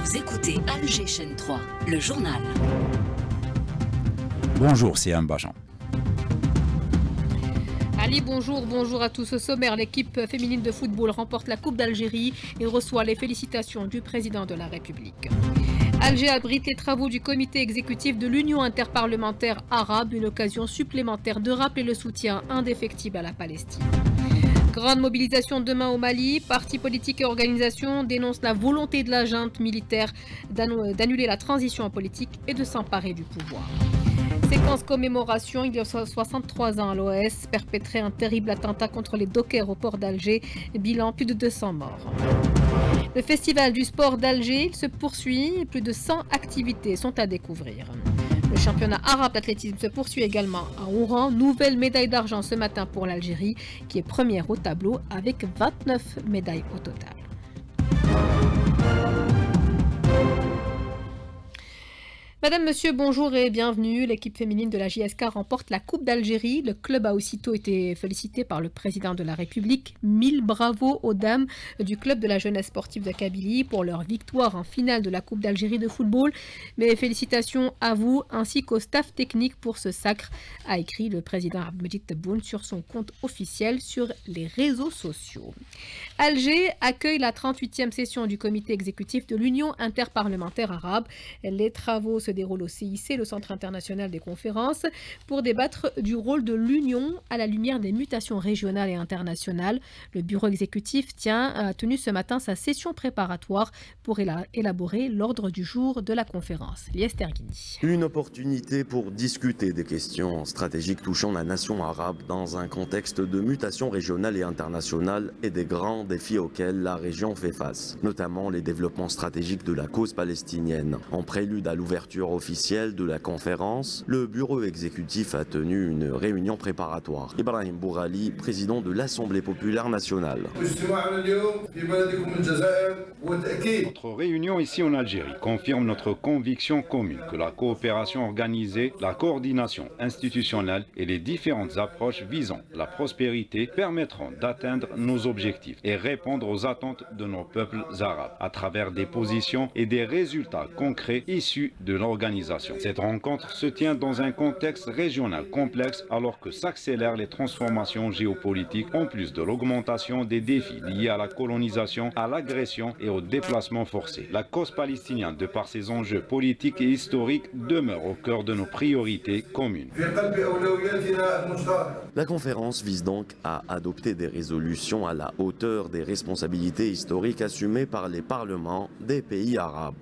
Vous écoutez Alger chaîne 3, le journal. Bonjour, c'est Ambajan. Ali, bonjour à tous. Au sommaire, l'équipe féminine de football remporte la Coupe d'Algérie et reçoit les félicitations du président de la République. Alger abrite les travaux du comité exécutif de l'Union interparlementaire arabe, une occasion supplémentaire de rappeler le soutien indéfectible à la Palestine. Grande mobilisation demain au Mali. Partis politiques et organisations dénoncent la volonté de la junte militaire d'annuler la transition politique et de s'emparer du pouvoir. Séquence commémoration, il y a 63 ans à l'OS, perpétré un terrible attentat contre les dockers au port d'Alger, bilan plus de 200 morts. Le festival du sport d'Alger se poursuit, plus de 100 activités sont à découvrir. Le championnat arabe d'athlétisme se poursuit également à Oran. Nouvelle médaille d'argent ce matin pour l'Algérie, qui est première au tableau avec 29 médailles au total. Madame, monsieur, bonjour et bienvenue. L'équipe féminine de la JSK remporte la Coupe d'Algérie. Le club a aussitôt été félicité par le président de la République. 1000 bravos aux dames du club de la jeunesse sportive de Kabylie pour leur victoire en finale de la Coupe d'Algérie de football. Mais félicitations à vous ainsi qu'au staff technique pour ce sacre, a écrit le président Abdelmajid Tebboune sur son compte officiel sur les réseaux sociaux. Alger accueille la 38e session du comité exécutif de l'Union interparlementaire arabe. Les travaux se déroule au CIC, le Centre international des conférences, pour débattre du rôle de l'Union à la lumière des mutations régionales et internationales. Le bureau exécutif a tenu ce matin sa session préparatoire pour élaborer l'ordre du jour de la conférence. Lies Terghini. Une opportunité pour discuter des questions stratégiques touchant la nation arabe dans un contexte de mutations régionales et internationales et des grands défis auxquels la région fait face, notamment les développements stratégiques de la cause palestinienne. En prélude à l'ouverture officielle de la conférence, le bureau exécutif a tenu une réunion préparatoire. Ibrahim Bourali, président de l'Assemblée populaire nationale. Notre réunion ici en Algérie confirme notre conviction commune que la coopération organisée, la coordination institutionnelle et les différentes approches visant la prospérité permettront d'atteindre nos objectifs et répondre aux attentes de nos peuples arabes à travers des positions et des résultats concrets issus de l'organisation. Cette rencontre se tient dans un contexte régional complexe alors que s'accélèrent les transformations géopolitiques en plus de l'augmentation des défis liés à la colonisation, à l'agression et au déplacement forcé. La cause palestinienne, de par ses enjeux politiques et historiques, demeure au cœur de nos priorités communes. La conférence vise donc à adopter des résolutions à la hauteur des responsabilités historiques assumées par les parlements des pays arabes.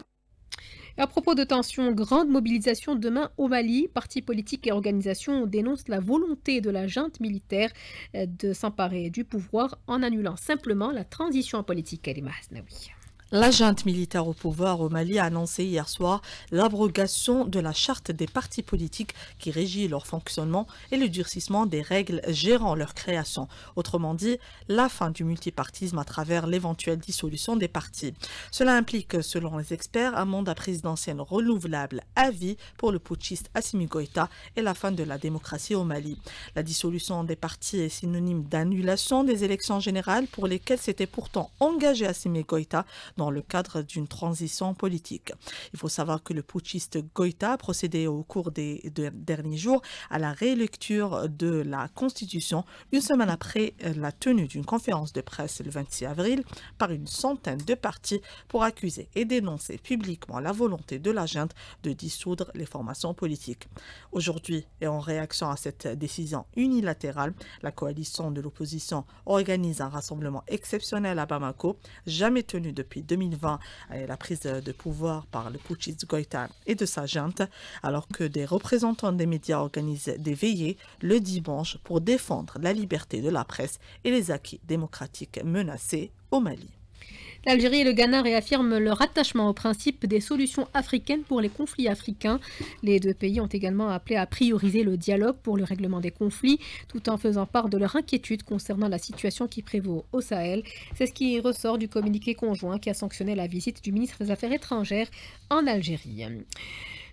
À propos de tensions, grande mobilisation demain au Mali. Partis politiques et organisations dénoncent la volonté de la junte militaire de s'emparer du pouvoir en annulant simplement la transition politique. Karima Hasnaoui. La junte militaire au pouvoir au Mali a annoncé hier soir l'abrogation de la charte des partis politiques qui régit leur fonctionnement et le durcissement des règles gérant leur création. Autrement dit, la fin du multipartisme à travers l'éventuelle dissolution des partis. Cela implique, selon les experts, un mandat présidentiel renouvelable à vie pour le putschiste Assimi Goïta et la fin de la démocratie au Mali. La dissolution des partis est synonyme d'annulation des élections générales pour lesquelles s'était pourtant engagé Assimi Goïta dans le cadre d'une transition politique. Il faut savoir que le putschiste Goïta a procédé au cours des derniers jours à la rélecture de la Constitution, une semaine après la tenue d'une conférence de presse le 26 avril par une centaine de partis pour accuser et dénoncer publiquement la volonté de la junte de dissoudre les formations politiques. Aujourd'hui, et en réaction à cette décision unilatérale, la coalition de l'opposition organise un rassemblement exceptionnel à Bamako, jamais tenu depuis 2020 et la prise de pouvoir par le putschiste Goïta et de sa junte, alors que des représentants des médias organisent des veillées le dimanche pour défendre la liberté de la presse et les acquis démocratiques menacés au Mali. L'Algérie et le Ghana réaffirment leur attachement au principe des solutions africaines pour les conflits africains. Les deux pays ont également appelé à prioriser le dialogue pour le règlement des conflits, tout en faisant part de leur inquiétude concernant la situation qui prévaut au Sahel. C'est ce qui ressort du communiqué conjoint qui a sanctionné la visite du ministre des Affaires étrangères en Algérie.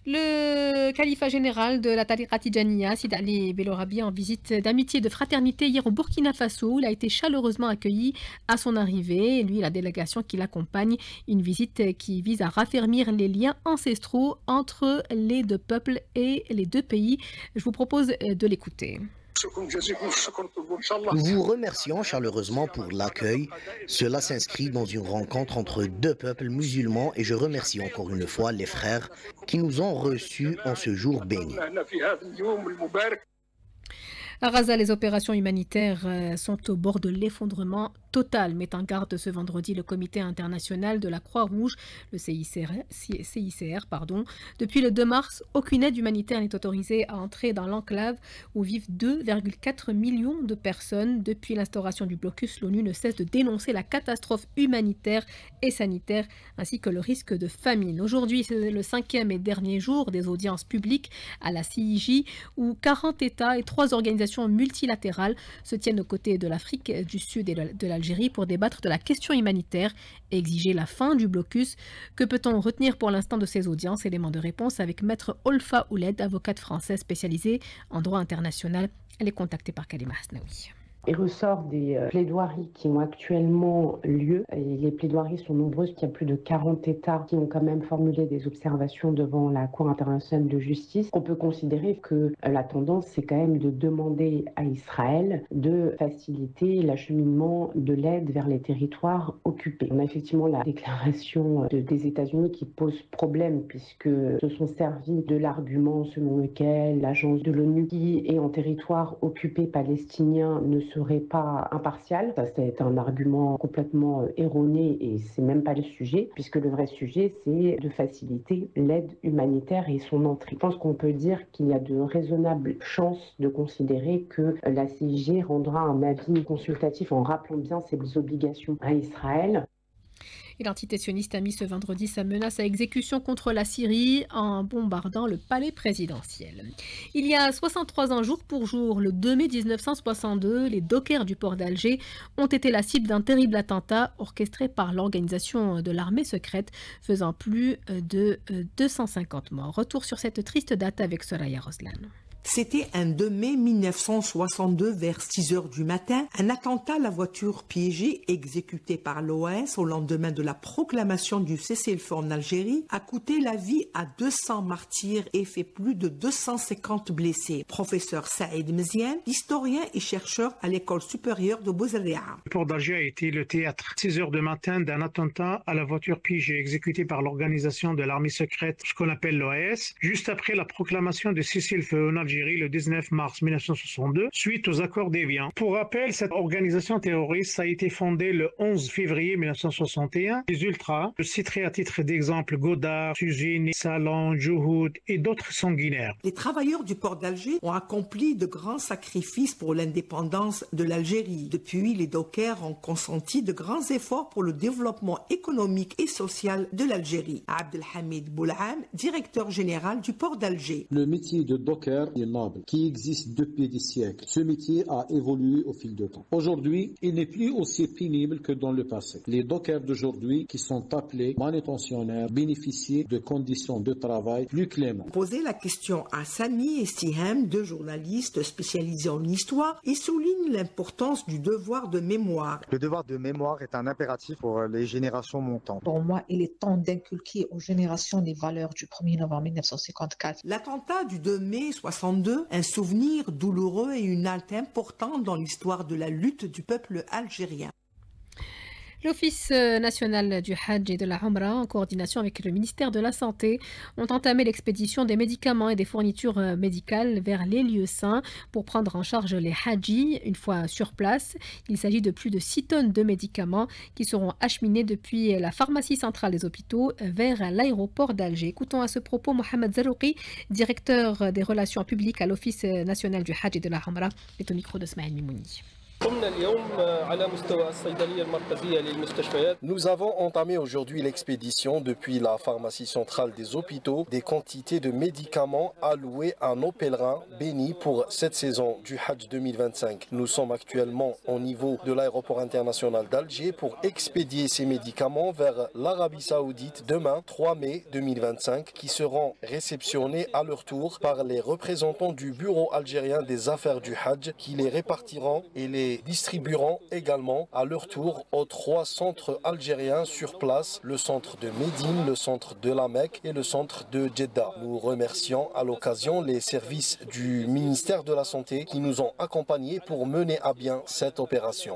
Le califat général de la Tariqa Tidjaniya, Sid Ali Bellorabi, en visite d'amitié et de fraternité hier au Burkina Faso. Il a été chaleureusement accueilli à son arrivée. Et lui, la délégation qui l'accompagne, une visite qui vise à raffermir les liens ancestraux entre les deux peuples et les deux pays. Je vous propose de l'écouter. Nous vous remercions chaleureusement pour l'accueil. Cela s'inscrit dans une rencontre entre deux peuples musulmans et je remercie encore une fois les frères qui nous ont reçus en ce jour béni. À Gaza, les opérations humanitaires sont au bord de l'effondrement total, met en garde ce vendredi le Comité international de la Croix-Rouge, le CICR. Depuis le 2 mars, aucune aide humanitaire n'est autorisée à entrer dans l'enclave où vivent 2,4 millions de personnes. Depuis l'instauration du blocus, l'ONU ne cesse de dénoncer la catastrophe humanitaire et sanitaire ainsi que le risque de famine. Aujourd'hui, c'est le 5e et dernier jour des audiences publiques à la CIJ où 40 États et 3 organisations multilatérales se tiennent aux côtés de l'Afrique du Sud et de l'Algérie pour débattre de la question humanitaire et exiger la fin du blocus. Que peut-on retenir pour l'instant de ces audiences? Élément de réponse avec Maître Olfa Ouled, avocate française spécialisée en droit international. Elle est contactée par Kalima Hasnaoui. Il ressort des plaidoiries qui ont actuellement lieu. Et les plaidoiries sont nombreuses. Il y a plus de 40 États qui ont quand même formulé des observations devant la Cour internationale de justice. On peut considérer que la tendance, c'est quand même de demander à Israël de faciliter l'acheminement de l'aide vers les territoires occupés. On a effectivement la déclaration des États-Unis qui pose problème puisque se sont servis de l'argument selon lequel l'agence de l'ONU qui est en territoire occupé palestinien ne serait pas impartial. Ça, c'est un argument complètement erroné et c'est même pas le sujet, puisque le vrai sujet, c'est de faciliter l'aide humanitaire et son entrée. Je pense qu'on peut dire qu'il y a de raisonnables chances de considérer que la CIG rendra un avis consultatif en rappelant bien ses obligations à Israël. Et l'entité sioniste a mis ce vendredi sa menace à exécution contre la Syrie en bombardant le palais présidentiel. Il y a 63 ans, jour pour jour, le 2 mai 1962, les dockers du port d'Alger ont été la cible d'un terrible attentat orchestré par l'organisation de l'armée secrète, faisant plus de 250 morts. Retour sur cette triste date avec Soraya Roslan. C'était un 2 mai 1962 vers 6 heures du matin, un attentat à la voiture piégée exécuté par l'OAS au lendemain de la proclamation du cessez-le-feu en Algérie a coûté la vie à 200 martyrs et fait plus de 250 blessés. Professeur Saïd Meziane, historien et chercheur à l'école supérieure de Bouzaria. Le port d'Alger a été le théâtre 6 heures du matin d'un attentat à la voiture piégée exécuté par l'organisation de l'armée secrète, ce qu'on appelle l'OAS, juste après la proclamation du cessez-le-feu en Algérie le 19 mars 1962, suite aux accords d'Évian. Pour rappel, cette organisation terroriste a été fondée le 11 février 1961. Les ultras, je citerai à titre d'exemple Godard, Suzine, Salon, Jouhoud et d'autres sanguinaires. Les travailleurs du port d'Alger ont accompli de grands sacrifices pour l'indépendance de l'Algérie. Depuis, les dockers ont consenti de grands efforts pour le développement économique et social de l'Algérie. Abdelhamid Boulham, directeur général du port d'Alger. Le métier de docker est noble, qui existe depuis des siècles. Ce métier a évolué au fil du temps. Aujourd'hui, il n'est plus aussi pénible que dans le passé. Les dockers d'aujourd'hui, qui sont appelés manutentionnaires, bénéficient de conditions de travail plus clémentes. Poser la question à Sami et Siham, deux journalistes spécialisés en histoire, et souligne l'importance du devoir de mémoire. Le devoir de mémoire est un impératif pour les générations montantes. Pour moi, il est temps d'inculquer aux générations les valeurs du 1er novembre 1954. L'attentat du 2 mai 62, un souvenir douloureux et une halte importante dans l'histoire de la lutte du peuple algérien. L'Office national du Hajj et de la Umrah, en coordination avec le ministère de la Santé, ont entamé l'expédition des médicaments et des fournitures médicales vers les lieux saints pour prendre en charge les Hajjis une fois sur place. Il s'agit de plus de 6 tonnes de médicaments qui seront acheminés depuis la pharmacie centrale des hôpitaux vers l'aéroport d'Alger. Écoutons à ce propos Mohamed Zarouki, directeur des relations publiques à l'Office national du Hajj et de la Umrah, est au micro de Smaïl Mimouni. Nous avons entamé aujourd'hui l'expédition depuis la pharmacie centrale des hôpitaux des quantités de médicaments alloués à nos pèlerins bénis pour cette saison du Hajj 2025. Nous sommes actuellement au niveau de l'aéroport international d'Alger pour expédier ces médicaments vers l'Arabie Saoudite demain 3 mai 2025 qui seront réceptionnés à leur tour par les représentants du bureau algérien des affaires du Hajj qui les répartiront et les distribueront également à leur tour aux 3 centres algériens sur place, le centre de Médine, le centre de la Mecque et le centre de Jeddah. Nous remercions à l'occasion les services du ministère de la Santé qui nous ont accompagnés pour mener à bien cette opération.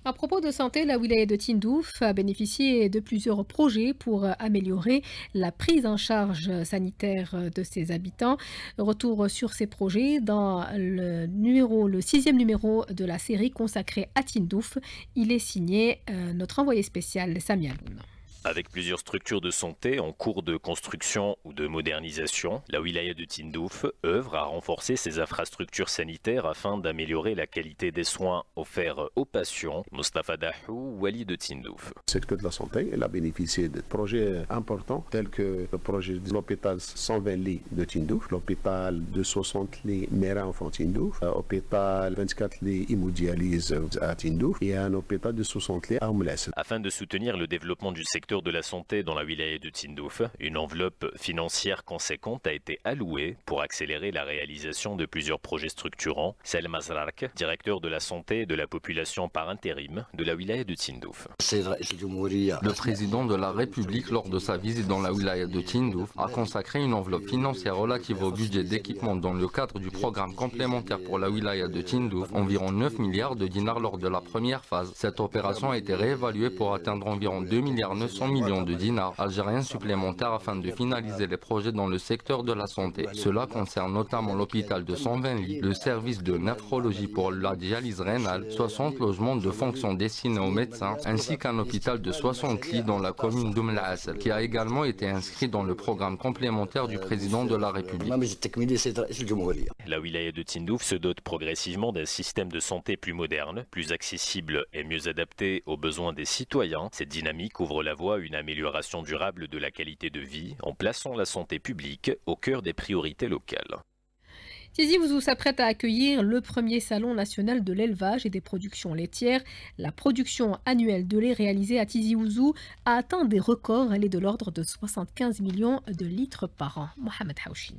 À propos de santé, la wilaya de Tindouf a bénéficié de plusieurs projets pour améliorer la prise en charge sanitaire de ses habitants. Retour sur ces projets dans le 6e numéro de la série consacrée à Tindouf. Il est signé notre envoyé spécial Sami Aloun. Avec plusieurs structures de santé en cours de construction ou de modernisation, la wilaya de Tindouf œuvre à renforcer ses infrastructures sanitaires afin d'améliorer la qualité des soins offerts aux patients. Mostafa Dahou, wali de Tindouf. Le secteur de la santé a bénéficié de projets importants tels que le projet de l'hôpital 120 lits de Tindouf, l'hôpital de 60 lits Mera Enfant Tindouf, l'hôpital 24 lits hémodialyse à Tindouf et un hôpital de 60 lits à Oumles. Afin de soutenir le développement du secteur de la santé dans la wilaya de Tindouf, une enveloppe financière conséquente a été allouée pour accélérer la réalisation de plusieurs projets structurants. Selma Zrark, directeur de la santé et de la population par intérim de la wilaya de Tindouf. Le président de la République, lors de sa visite dans la wilaya de Tindouf, a consacré une enveloppe financière relative au budget d'équipement dans le cadre du programme complémentaire pour la wilaya de Tindouf, environ 9 milliards de dinars lors de la première phase. Cette opération a été réévaluée pour atteindre environ 2 milliards 900 millions de dinars algériens supplémentaires afin de finaliser les projets dans le secteur de la santé. Cela concerne notamment l'hôpital de 120 lits, le service de néphrologie pour la dialyse rénale, 60 logements de fonction destinés aux médecins, ainsi qu'un hôpital de 60 lits dans la commune d'Oum El Assel, qui a également été inscrit dans le programme complémentaire du président de la République. La wilaya de Tindouf se dote progressivement d'un système de santé plus moderne, plus accessible et mieux adapté aux besoins des citoyens. Cette dynamique ouvre la voie à une amélioration durable de la qualité de vie en plaçant la santé publique au cœur des priorités locales. Tizi Ouzou s'apprête à accueillir le premier salon national de l'élevage et des productions laitières. La production annuelle de lait réalisée à Tizi Ouzou a atteint des records. Elle est de l'ordre de 75 millions de litres par an. Mohamed Haouchin.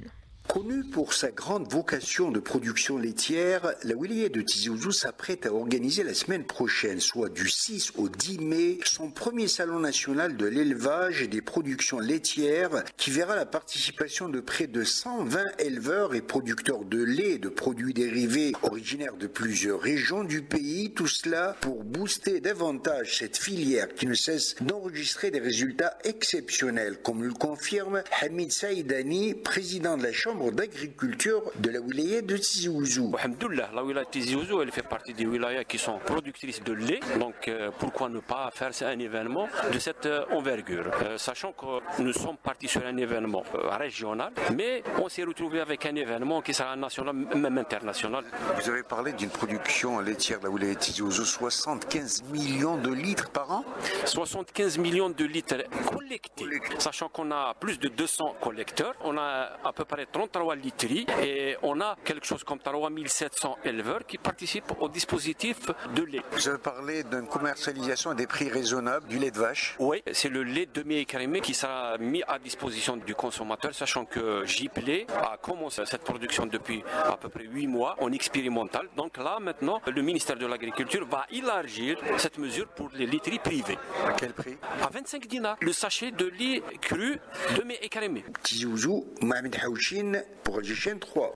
Connue pour sa grande vocation de production laitière, la wilaya de Tizi Ouzou s'apprête à organiser la semaine prochaine, soit du 6 au 10 mai, son premier salon national de l'élevage et des productions laitières qui verra la participation de près de 120 éleveurs et producteurs de lait et de produits dérivés originaires de plusieurs régions du pays, tout cela pour booster davantage cette filière qui ne cesse d'enregistrer des résultats exceptionnels, comme le confirme Hamid Saïdani, président de la Chambre d'agriculture de la wilaya de Tizi Ouzou. Alhamdoulilah, la wilaya de Tizi Ouzou, elle fait partie des wilayas qui sont productrices de lait, donc pourquoi ne pas faire un événement de cette envergure, sachant que nous sommes partis sur un événement régional, mais on s'est retrouvé avec un événement qui sera national, même international. Vous avez parlé d'une production laitière de la wilaya de Tizi Ouzou, 75 millions de litres par an. 75 millions de litres collectés, sachant qu'on a plus de 200 collecteurs, on a à peu près 33 literies et on a quelque chose comme 3700 éleveurs qui participent au dispositif de lait. Vous avez parlé d'une commercialisation à des prix raisonnables du lait de vache. Oui, c'est le lait demi-écrémé qui sera mis à disposition du consommateur, sachant que J-Play a commencé cette production depuis à peu près 8 mois en expérimental. Donc là maintenant, le ministère de l'Agriculture va élargir cette mesure pour les literies privées. À quel prix? À 25 dinars, le sachet de lait cru demi-écrémé. Tizi Ouzou, Mohamed Haouchin pour Alger 3.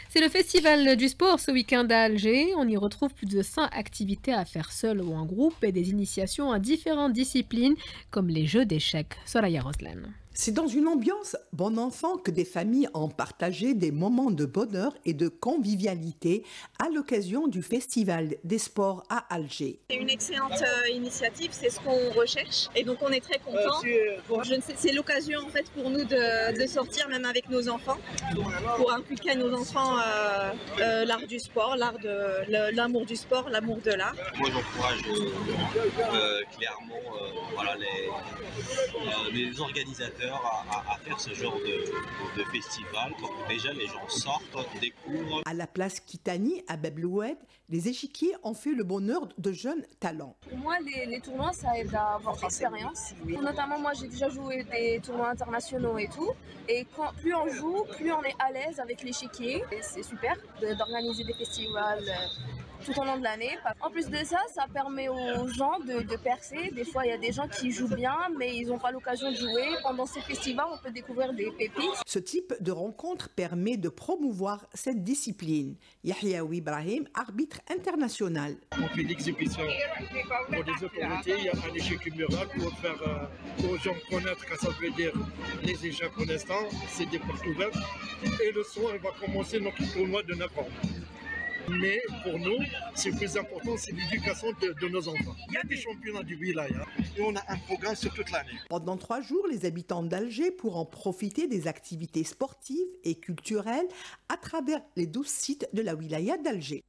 C'est le festival du sport ce week-end à Alger. On y retrouve plus de 100 activités à faire seul ou en groupe et des initiations à différentes disciplines comme les jeux d'échecs. Soraya Roslan. C'est dans une ambiance bon enfant que des familles ont partagé des moments de bonheur et de convivialité à l'occasion du Festival des sports à Alger. C'est une excellente initiative, c'est ce qu'on recherche et donc on est très contents. C'est l'occasion en fait pour nous de sortir même avec nos enfants, pour inculquer à nos enfants l'art du sport, l'amour du sport, l'amour de l'art. Moi j'encourage clairement voilà, les organisateurs à faire ce genre de festival. Déjà les gens sortent, découvrent. À la place Kitani à Bebloued, les échiquiers ont fait le bonheur de jeunes talents. Pour moi, les tournois, ça aide à avoir de l'expérience. Notamment, moi, j'ai déjà joué des tournois internationaux et tout. Et plus on joue, plus on est à l'aise avec l'échiquier. C'est super d'organiser des festivals tout au long de l'année. En plus de ça, ça permet aux gens de percer. Des fois, il y a des gens qui jouent bien, mais ils n'ont pas l'occasion de jouer. Pendant ces festivals, on peut découvrir des pépites. Ce type de rencontre permet de promouvoir cette discipline. Yahyaoui Ibrahim, arbitre international. On fait l'exhibition pour des autorités. Il y a un échec mural pour faire aux gens connaître que ça veut dire les échecs pour l'instant. C'est des portes ouvertes. Et le soir, il va commencer notre tournoi de 9 ans. Mais pour nous, ce plus important, c'est l'éducation de nos enfants. Il y a des championnats du wilaya et on a un programme sur toute l'année. Pendant 3 jours, les habitants d'Alger pourront profiter des activités sportives et culturelles à travers les 12 sites de la wilaya d'Alger.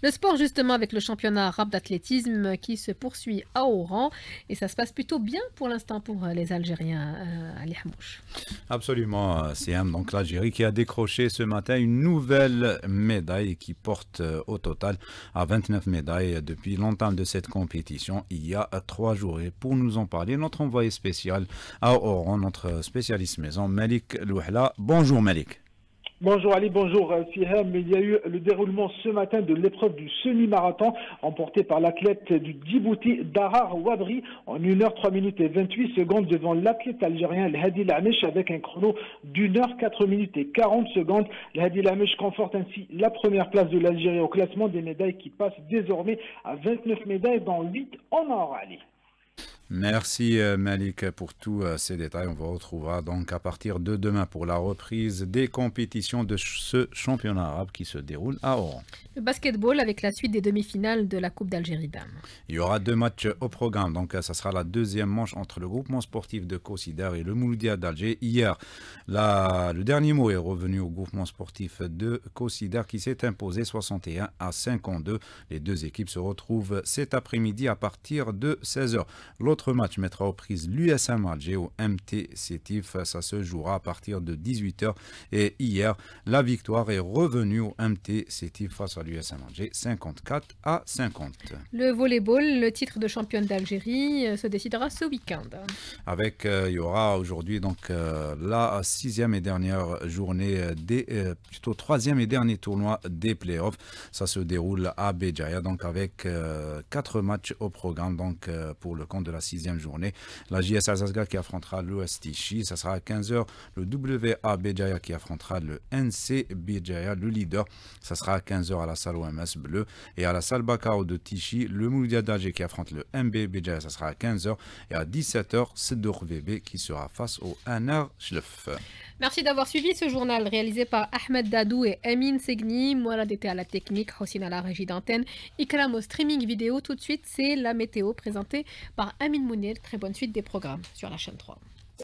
Le sport justement avec le championnat arabe d'athlétisme qui se poursuit à Oran et ça se passe plutôt bien pour l'instant pour les Algériens, Ali Hamouche. Absolument, Siam. Donc l'Algérie qui a décroché ce matin une nouvelle médaille qui porte au total à 29 médailles depuis l'entame de cette compétition il y a 3 jours. Et pour nous en parler, notre envoyé spécial à Oran, notre spécialiste maison, Malik Louhla. Bonjour Malik. Bonjour Ali, bonjour Siham. Il y a eu le déroulement ce matin de l'épreuve du semi-marathon remporté par l'athlète du Djibouti Dahar Wadri en 1h 3 minutes et 28 secondes devant l'athlète algérien El Hadi Lamech avec un chrono d'1h 4 minutes et 40 secondes. El Hadi Lamech conforte ainsi la première place de l'Algérie au classement des médailles qui passe désormais à 29 médailles dont 8 en or, Ali. Merci Malik pour tous ces détails. On vous retrouvera donc à partir de demain pour la reprise des compétitions de ce championnat arabe qui se déroule à Oran. Le basketball avec la suite des demi-finales de la Coupe d'Algérie dames. Il y aura 2 matchs au programme. Donc ça sera la deuxième manche entre le groupement sportif de Kossidar et le Mouloudia d'Alger. Hier, le dernier mot est revenu au groupement sportif de Kossidar qui s'est imposé 61-52. Les 2 équipes se retrouvent cet après-midi à partir de 16h. L'autre match mettra aux prises l'USM Alger au MT Sétif. Ça se jouera à partir de 18h. Et hier, la victoire est revenue au MT Sétif face à l'USM Alger, 54-50. Le volleyball, le titre de championne d'Algérie, se décidera ce week-end. Avec, il y aura aujourd'hui donc la 6e et dernière journée, plutôt 3e et dernier tournoi des playoffs. Ça se déroule à Béjaïa, donc avec 4 matchs au programme donc pour le compte de la 6e journée. La JS Alsasga qui affrontera l'OS Tichy, ça sera à 15h. Le WA Béjaïa qui affrontera le NC Béjaïa, le leader, ça sera à 15h à la salle OMS Bleu. Et à la salle Bakao de Tichy, le Mouloudia d'Alger qui affronte le MB Béjaïa, ça sera à 15h. Et à 17h, Seddour VB qui sera face au Anar Chlef. Merci d'avoir suivi ce journal réalisé par Ahmed Dadou et Amine Segni. Mourad était à la technique, Hossein à la régie d'antenne, Ikram au streaming vidéo. Tout de suite, c'est la météo présentée par Amine Mounir. Très bonne suite des programmes sur la chaîne 3.